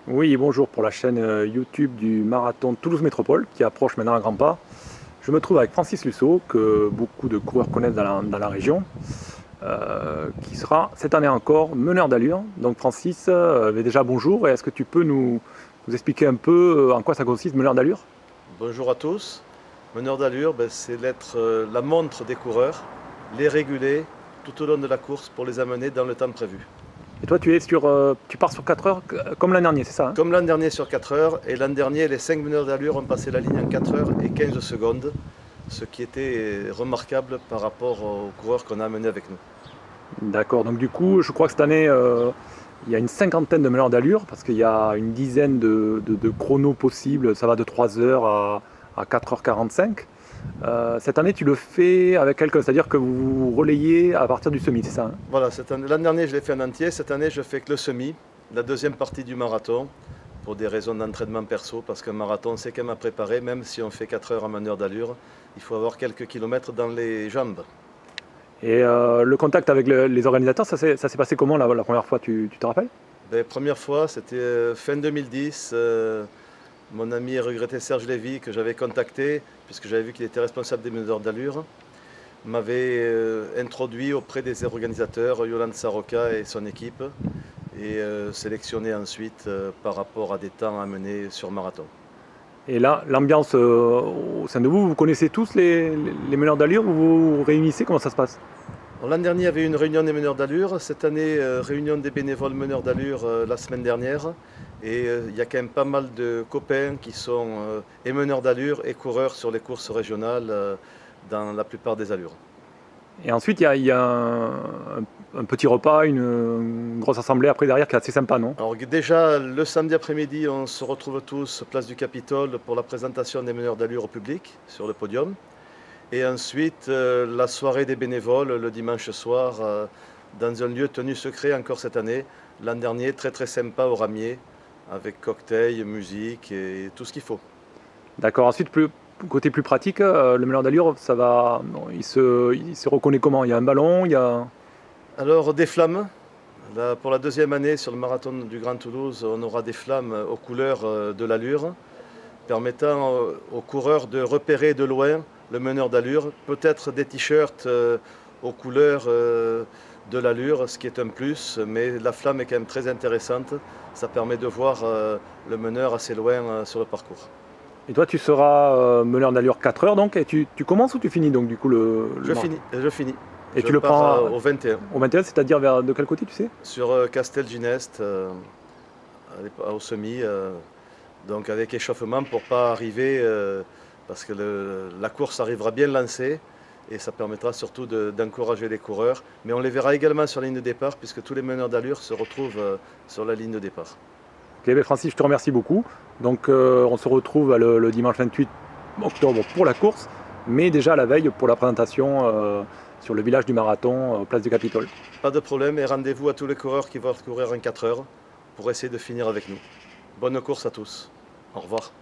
Oui, bonjour pour la chaîne YouTube du marathon Toulouse Métropole qui approche maintenant à grands pas. Je me trouve avec Francis Lusso, que beaucoup de coureurs connaissent dans la région, qui sera cette année encore meneur d'allure. Donc Francis, déjà bonjour, et est-ce que tu peux nous expliquer un peu en quoi ça consiste meneur d'allure? Bonjour à tous. Meneur d'allure, c'est l'être la montre des coureurs, les réguler tout au long de la course pour les amener dans le temps prévu. Et toi tu pars sur 4 heures comme l'an dernier, c'est ça, hein? Comme l'an dernier sur 4 heures, et l'an dernier, les 5 meneurs d'allure ont passé la ligne en 4 heures et 15 secondes, ce qui était remarquable par rapport aux coureurs qu'on a amenés avec nous. D'accord, donc du coup je crois que cette année il y a une cinquantaine de meneurs d'allure parce qu'il y a une dizaine de chronos possibles, ça va de 3 heures à 4h45. Cette année, tu le fais avec quelqu'un, c'est-à-dire que vous relayez à partir du semi, c'est ça, hein? Voilà, l'an dernier je l'ai fait en entier, cette année je fais que le semi, la deuxième partie du marathon, pour des raisons d'entraînement perso, parce qu'un marathon c'est quand même à préparer, même si on fait 4 heures en meneur d'allure, il faut avoir quelques kilomètres dans les jambes. Et le contact avec les organisateurs, ça s'est passé comment la première fois, tu te rappelles? Première fois, c'était fin 2010. Mon ami et regretté Serge Lévy, que j'avais contacté, puisque j'avais vu qu'il était responsable des meneurs d'allure, m'avait introduit auprès des organisateurs, Yolande Sarroca et son équipe, et sélectionné ensuite par rapport à des temps à mener sur marathon. Et là, l'ambiance au sein de vous, vous connaissez tous les meneurs d'allure, vous vous réunissez, comment ça se passe? L'an dernier, il y avait une réunion des meneurs d'allure. Cette année, réunion des bénévoles meneurs d'allure la semaine dernière. Et il y a quand même pas mal de copains qui sont et meneurs d'allure et coureurs sur les courses régionales dans la plupart des allures. Et ensuite, il y a un petit repas, une grosse assemblée après derrière qui est assez sympa, non? Alors déjà, le samedi après-midi, on se retrouve tous place du Capitole pour la présentation des meneurs d'allure au public sur le podium. Et ensuite, la soirée des bénévoles le dimanche soir dans un lieu tenu secret encore cette année. L'an dernier, très très sympa au Ramier, avec cocktail, musique et tout ce qu'il faut. D'accord, ensuite, côté plus pratique, le meneur d'allure, ça va, non, il se reconnaît comment? Il y a un ballon, il y a... Alors, des flammes. Là, pour la deuxième année sur le marathon du Grand Toulouse, on aura des flammes aux couleurs de l'allure, permettant aux coureurs de repérer de loin le meneur d'allure. Peut-être des t-shirts aux couleurs de l'allure, ce qui est un plus, mais la flamme est quand même très intéressante. Ça permet de voir le meneur assez loin sur le parcours. Et toi, tu seras meneur d'allure 4 heures, donc, et tu commences ou tu finis, donc, du coup, le Je marathon? finis, je finis. Et Je tu le pars prends au 21 au 21, c'est-à-dire de quel côté, tu sais? sur Castelginest, au semi, donc avec échauffement pour pas arriver, parce que la course arrivera bien lancée et ça permettra surtout d'encourager les coureurs. Mais on les verra également sur la ligne de départ puisque tous les meneurs d'allure se retrouvent sur la ligne de départ. Ok, ben Francis, je te remercie beaucoup. Donc, on se retrouve le dimanche 28 octobre pour la course, mais déjà la veille pour la présentation sur le village du marathon, place du Capitole. Pas de problème et rendez-vous à tous les coureurs qui vont courir en 4 heures pour essayer de finir avec nous. Bonne course à tous. Au revoir.